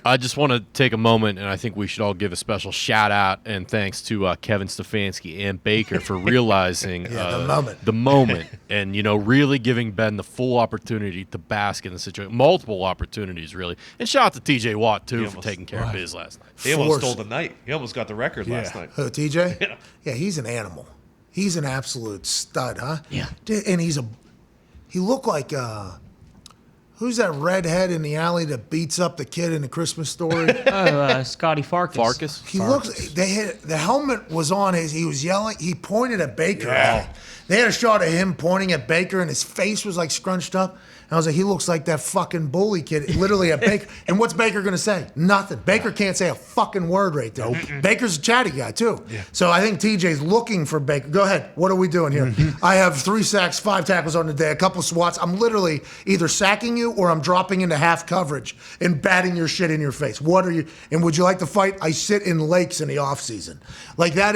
I just want to take a moment, and I think we should all give a special shout out and thanks to Kevin Stefanski and Baker for realizing the moment and, really giving Ben the full opportunity to bask in the situation. Multiple opportunities, really. And shout out to TJ Watt, too, for taking care of his last night. He almost stole the night. He almost got the record last night. Who, TJ? Yeah. Yeah, he's an animal. He's an absolute stud, huh? Yeah. And he looked like, who's that redhead in the alley that beats up the kid in the Christmas Story? Scotty Farkas. Farkas? He looks. The helmet was on his. He was yelling. He pointed at Baker. Yeah. They had a shot of him pointing at Baker, and his face was like scrunched up. And I was like, he looks like that fucking bully kid, literally at Baker. And what's Baker gonna say? Nothing. Baker can't say a fucking word right there. Nope. Baker's a chatty guy too. Yeah. So I think TJ's looking for Baker. Go ahead. What are we doing here? I have 3 sacks, 5 tackles on the day, a couple swats. I'm literally either sacking you or I'm dropping into half coverage and batting your shit in your face. What are you? And would you like to fight? I sit in lakes in the off season. Like that.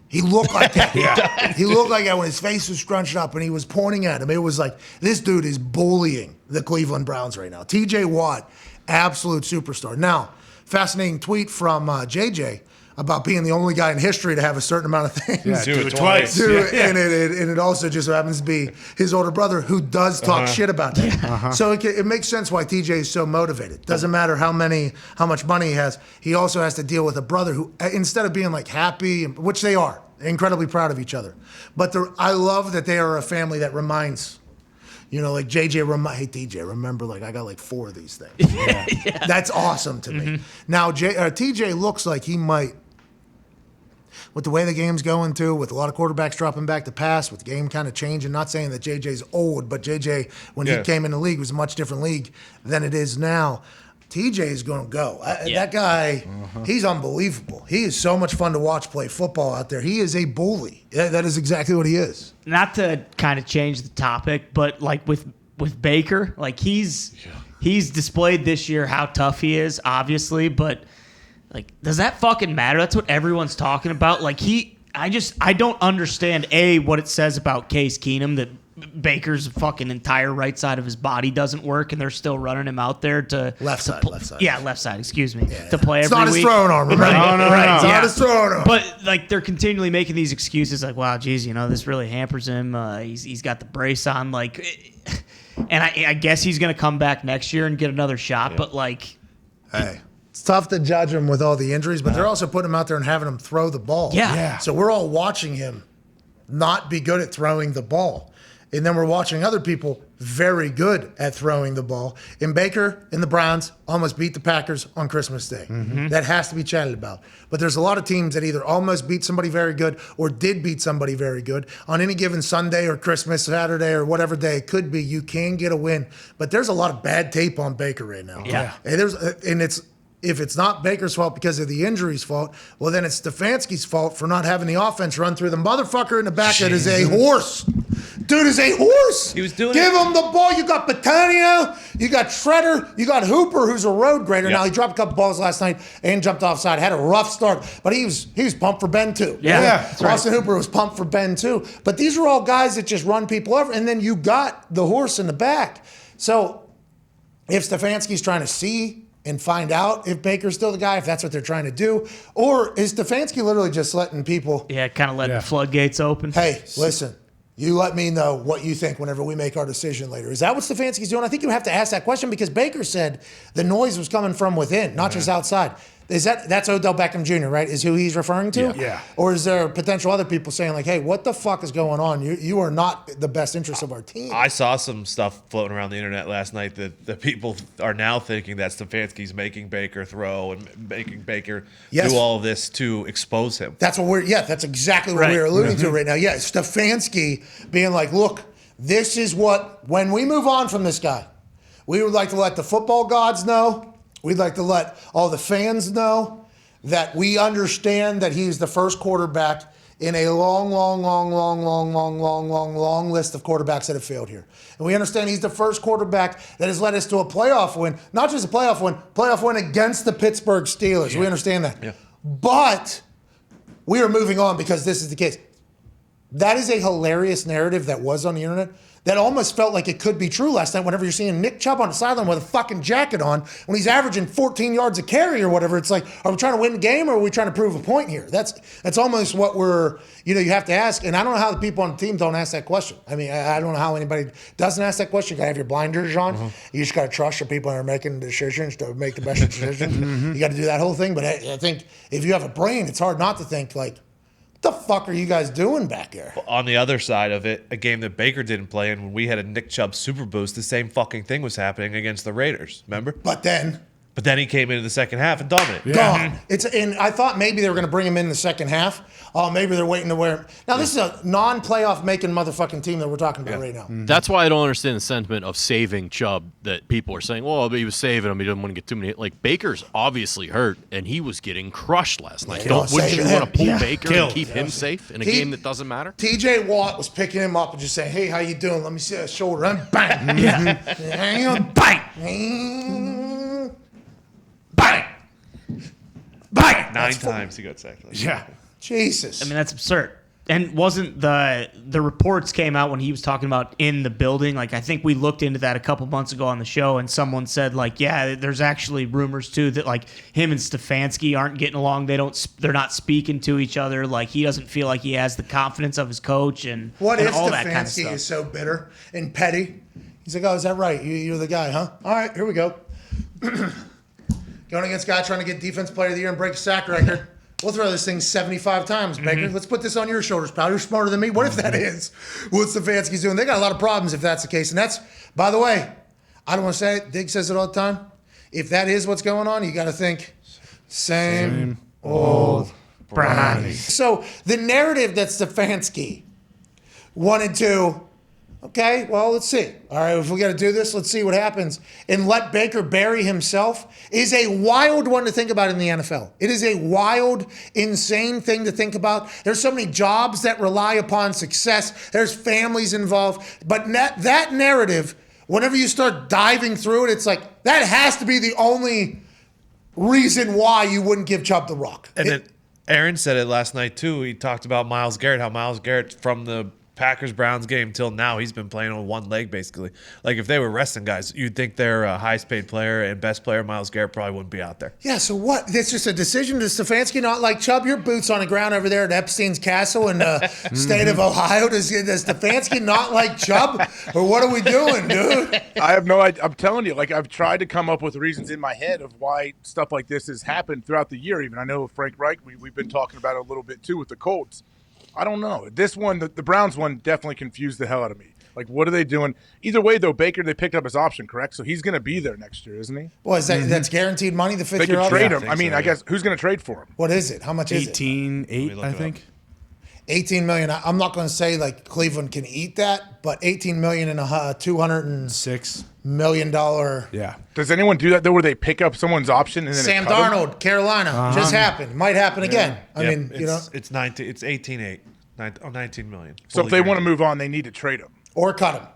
He looked like that. Yeah. He looked like that when his face was scrunched up and he was pointing at him. It was like, this dude is bullying the Cleveland Browns right now. TJ Watt, absolute superstar. Now, fascinating tweet from JJ about being the only guy in history to have a certain amount of things. Yeah, do it twice. And it also just happens to be his older brother who does talk shit about that. So it makes sense why TJ is so motivated. Doesn't matter how much money he has. He also has to deal with a brother who, instead of being like happy, which they are, incredibly proud of each other. But I love that they are a family that reminds, like JJ, hey DJ, remember, like I got like 4 of these things. Yeah. That's awesome to me. Now TJ looks like he might, with the way the game's going too, with a lot of quarterbacks dropping back to pass, with the game kind of changing, not saying that JJ's old, but JJ, when he came in the league, was a much different league than it is now. TJ is going to go. That guy, he's unbelievable. He is so much fun to watch play football out there. He is a bully. That is exactly what he is. Not to kind of change the topic, but like with Baker, like he's displayed this year how tough he is, obviously, but like, does that fucking matter? That's what everyone's talking about. Like I don't understand what it says about Case Keenum that Baker's fucking entire right side of his body doesn't work, and they're still running him out there to left side. Yeah, left side. Excuse me. Yeah. To play it's every week. It's not his throwing arm. Right. No. It's not his throwing arm. But like they're continually making these excuses, like, wow, geez, this really hampers him. He's got the brace on, like, and I guess he's gonna come back next year and get another shot. But like, hey. It's tough to judge him with all the injuries, but they're also putting him out there and having him throw the ball. Yeah. So we're all watching him not be good at throwing the ball. And then we're watching other people very good at throwing the ball. And Baker and the Browns almost beat the Packers on Christmas Day. That has to be chatted about. But there's a lot of teams that either almost beat somebody very good or did beat somebody very good. On any given Sunday or Christmas, Saturday, or whatever day it could be, you can get a win. But there's a lot of bad tape on Baker right now. Yeah. And if it's not Baker's fault because of the injury's fault, well, then it's Stefanski's fault for not having the offense run through the motherfucker in the back that is a horse. Dude is a horse. He was doing Give him the ball. You got Batanio, you got Shredder, you got Hooper, who's a road grader. Now, he dropped a couple balls last night and jumped offside. Had a rough start, but he was pumped for Ben, too. Yeah. Austin Hooper was pumped for Ben, too. But these are all guys that just run people over, and then you got the horse in the back. So if Stefanski's trying to see and find out if Baker's still the guy, if that's what they're trying to do, or is Stefanski literally just letting people... Yeah, kind of letting the floodgates open. Hey, listen, you let me know what you think whenever we make our decision later. Is that what Stefanski's doing? I think you have to ask that question because Baker said the noise was coming from within, not just outside. That's Odell Beckham Jr., right? Is who he's referring to? Yeah. Or is there potential other people saying like, hey, what the fuck is going on? You are not the best interest of our team. I saw some stuff floating around the internet last night that people are now thinking that Stefanski's making Baker throw and making Baker do all of this to expose him. That's what that's exactly what we're alluding to right now. Yeah, Stefanski being like, look, this is when we move on from this guy, we would like to let the football gods know. We'd like to let all the fans know that we understand that he's the first quarterback in a long list of quarterbacks that have failed here. And we understand he's the first quarterback that has led us to a playoff win, not just a playoff win against the Pittsburgh Steelers. Yeah. We understand that. Yeah. But we are moving on because this is the case. That is a hilarious narrative that was on the internet that almost felt like it could be true last night whenever you're seeing Nick Chubb on the sideline with a fucking jacket on when he's averaging 14 yards a carry or whatever. It's like, are we trying to win the game or are we trying to prove a point here? That's almost what we're, you have to ask. And I don't know how the people on the team don't ask that question. I mean, I don't know how anybody doesn't ask that question. You got to have your blinders on. You just got to trust the people that are making decisions to make the best decisions. You got to do that whole thing. But I think if you have a brain, it's hard not to think like, what the fuck are you guys doing back there? Well, on the other side of it, a game that Baker didn't play in when we had a Nick Chubb super boost, the same fucking thing was happening against the Raiders. Remember? But then he came into the second half and dominated. Gone. And I thought maybe they were going to bring him in the second half. Oh, maybe they're waiting to wear him. Now, this is a non-playoff making motherfucking team that we're talking about right now. That's why I don't understand the sentiment of saving Chubb that people are saying, well, he was saving him. He didn't want to get too many. Like, Baker's obviously hurt, and he was getting crushed last night. Wouldn't you want to pull Baker and keep him safe in a game that doesn't matter? TJ Watt was picking him up and just saying, hey, how you doing? Let me see that shoulder. And bang. Hang on. Bang. Bang. Bang. 9 times he got sacked. Yeah. Jesus. I mean, that's absurd. And wasn't the reports came out when he was talking about in the building? Like, I think we looked into that a couple months ago on the show, and someone said, like, yeah, there's actually rumors too that like him and Stefanski aren't getting along. They're not speaking to each other. Like, he doesn't feel like he has the confidence of his coach and what and if all Stefanski that kind of stuff. is so bitter and petty? He's like, oh, is that right? You're the guy, huh? All right, here we go. Going against a guy trying to get Defense Player of the Year and break a sack record. We'll throw this thing 75 times, Baker. Let's put this on your shoulders, pal. You're smarter than me. What if that is what Stefanski's doing? They got a lot of problems if that's the case. And that's, by the way, I don't want to say it. Dig says it all the time. If that is what's going on, you got to think same old Brownie. So the narrative that Stefanski wanted to, okay, well, let's see. All right, if we got to do this, let's see what happens. And let Baker bury himself is a wild one to think about in the NFL. It is a wild, insane thing to think about. There's so many jobs that rely upon success. There's families involved. But that narrative, whenever you start diving through it, it's like, that has to be the only reason why you wouldn't give Chubb the rock. And then Aaron said it last night, too. He talked about Myles Garrett, how Myles Garrett from the Packers-Browns game till now, he's been playing on one leg, basically. Like, if they were resting guys, you'd think their highest-paid player and best player, Myles Garrett, probably wouldn't be out there. Yeah, so what? It's just a decision. Does Stefanski not like Chubb? Your boots on the ground over there at Epstein's Castle in the state of Ohio. Does Stefanski not like Chubb? Or what are we doing, dude? I have no idea. I'm telling you, like, I've tried to come up with reasons in my head of why stuff like this has happened throughout the year. Even I know Frank Reich, we've been talking about it a little bit, too, with the Colts. I don't know. This one, the Browns one, definitely confused the hell out of me. Like, what are they doing? Either way, though, Baker, they picked up his option, correct? So he's going to be there next year, isn't he? Well, is that's guaranteed money, the fifth-year option? They could trade him. I mean, I guess, who's going to trade for him? What is it? How much is it? 18.8, I think. $18 million. I'm not going to say, like, Cleveland can eat that, but $18 million in a $206 million. Yeah. Does anyone do that, though, where they pick up someone's option and then Sam Darnold, Carolina. Just happened. Might happen again. I mean, It's 18.8. 19 million. So if they want to move on, they need to trade him. Or cut him.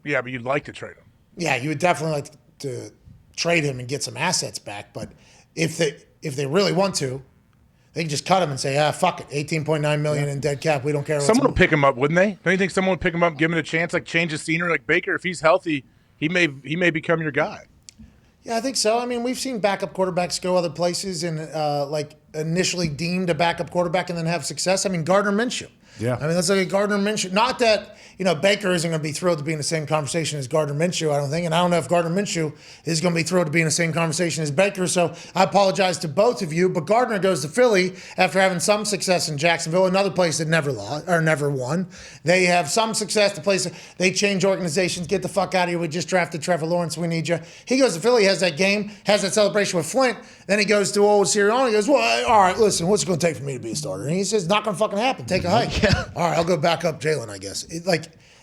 Yeah, but you'd like to trade him. Yeah, you would definitely like to trade him and get some assets back. But if they really want to, they can just cut him and say, fuck it, $18.9 million in dead cap. We don't care. Someone will pick him up, wouldn't they? Don't you think someone would pick him up, give him a chance, like change the scenery? Like Baker, if he's healthy, he may become your guy. Yeah, I think so. I mean, we've seen backup quarterbacks go other places and like initially deemed a backup quarterback and then have success. I mean, Gardner Minshew. Yeah. I mean, let's look at Gardner Minshew. Not that, Baker isn't going to be thrilled to be in the same conversation as Gardner Minshew, I don't think. And I don't know if Gardner Minshew is going to be thrilled to be in the same conversation as Baker. So I apologize to both of you. But Gardner goes to Philly after having some success in Jacksonville, another place that never lost or never won. They have some success. The place they change organizations, get the fuck out of here. We just drafted Trevor Lawrence. We need you. He goes to Philly, has that game, has that celebration with Flint. Then he goes to old Sirianni. He goes, well, all right, listen, what's it going to take for me to be a starter? And he says, not going to fucking happen. Take a hike. Yeah. All right, I'll go back up Jalen, I guess.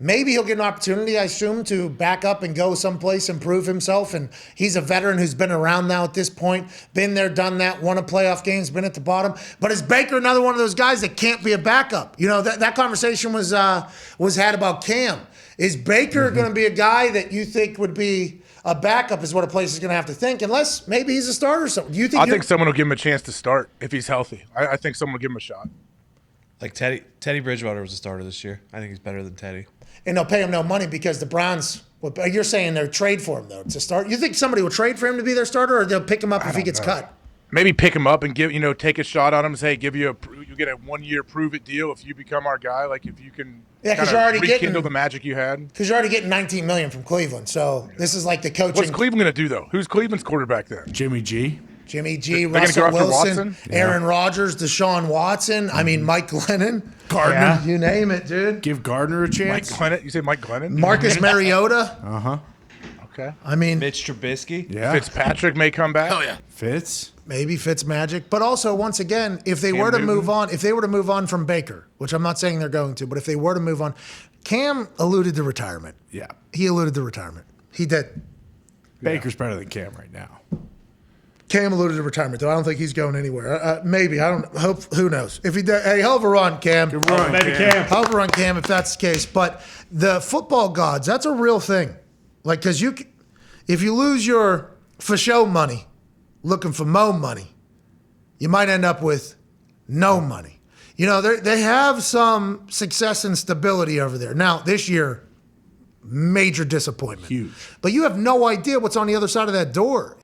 Maybe he'll get an opportunity, I assume, to back up and go someplace and prove himself. And he's a veteran who's been around now at this point, been there, done that, won a playoff games, been at the bottom. But is Baker another one of those guys that can't be a backup? That conversation was had about Cam. Is Baker going to be a guy that you think would be a backup is what a place is going to have to think, unless maybe he's a starter or something. Do you think? I think someone will give him a chance to start if he's healthy. I think someone will give him a shot. Like Teddy Bridgewater was a starter this year. I think he's better than Teddy. and they'll pay him no money because the Browns. Well, you're saying they'll trade for him though to start. You think somebody will trade for him to be their starter, or they'll pick him up if he gets cut? Maybe pick him up and take a shot on him. Say, you get a 1-year prove it deal if you become our guy. Like if you can, because you're already rekindle the magic you had. Because you're already getting $19 million from Cleveland. So this is like the coaching. What's Cleveland going to do though? Who's Cleveland's quarterback then? Jimmy G, Russell Wilson, Aaron Rodgers, Deshaun Watson. I mean, Mike Glennon, Gardner. You name it, dude. Give Gardner a chance. Mike Glennon. You say Mike Glennon? Marcus Mariota. Okay. I mean, Mitch Trubisky. Yeah. Fitzpatrick may come back. Oh yeah. Maybe Fitzmagic. But also, once again, if they were to move on from Baker, which I'm not saying they're going to, but if they were to move on, Cam alluded to retirement. Yeah. He alluded to retirement. He did. Baker's better than Cam right now. Cam alluded to retirement, though. I don't think he's going anywhere. Maybe. I don't hope. Who knows? If he does, hey, hell of a run, Cam. Good run, Cam. Hell of a run, Cam, if that's the case. But the football gods, that's a real thing. Like, because if you lose your for show money looking for mo money, you might end up with no money. You know, they have some success and stability over there. Now, this year, major disappointment. Huge. But you have no idea what's on the other side of that door.